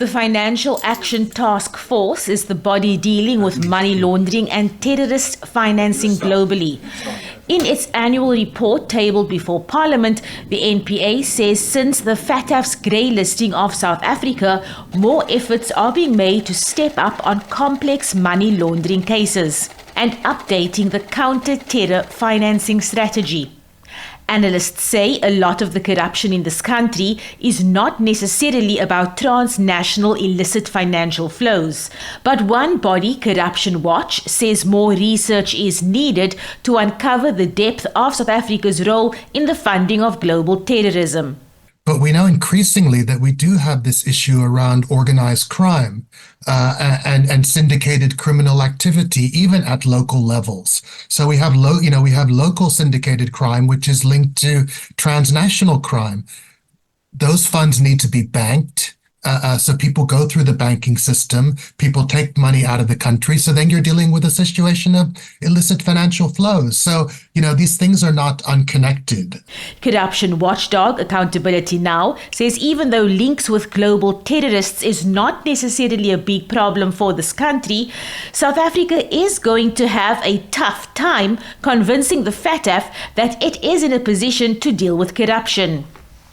The Financial Action Task Force is the body dealing with money laundering and terrorist financing globally. In its annual report tabled before Parliament, the NPA says since the FATF's greylisting of South Africa, more efforts are being made to step up on complex money laundering cases and updating the counter-terror financing strategy. Analysts say a lot of the corruption in this country is not necessarily about transnational illicit financial flows. But one body, Corruption Watch, says more research is needed to uncover the depth of South Africa's role in the funding of global terrorism. But we know increasingly that we do have this issue around organized crime and syndicated criminal activity, even at local levels. So we have local syndicated crime, which is linked to transnational crime. Those funds need to be banked. So people go through the banking system, people take money out of the country. So then you're dealing with a situation of illicit financial flows. So, these things are not unconnected. Corruption watchdog Accountability Now says even though links with global terrorists is not necessarily a big problem for this country, South Africa is going to have a tough time convincing the FATF that it is in a position to deal with corruption.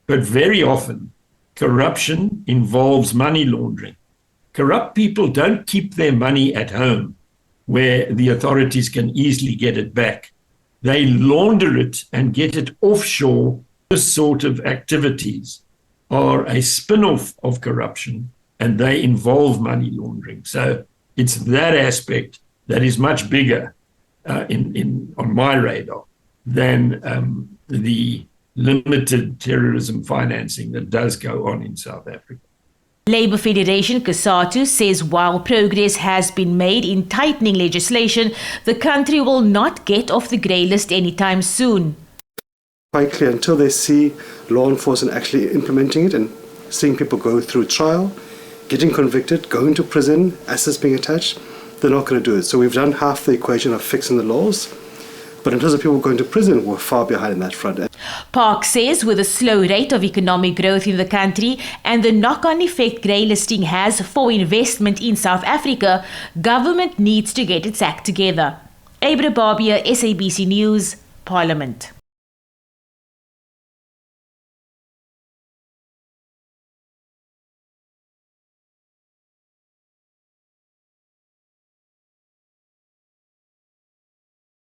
But very often, corruption involves money laundering. Corrupt people don't keep their money at home where the authorities can easily get it back. They launder it and get it offshore. This sort of activities are a spin-off of corruption and they involve money laundering. So it's that aspect that is much bigger on my radar than the limited terrorism financing that does go on in South Africa. Labour Federation COSATU says while progress has been made in tightening legislation, the country will not get off the grey list anytime soon. Quite clear, until they see law enforcement actually implementing it and seeing people go through trial, getting convicted, going to prison, assets being attached, they're not going to do it. So we've done half the equation of fixing the laws. But in terms of people going to prison, we're far behind in that front. Park says with the slow rate of economic growth in the country and the knock-on effect greylisting has for investment in South Africa, government needs to get its act together. Abra Barbia, SABC News, Parliament.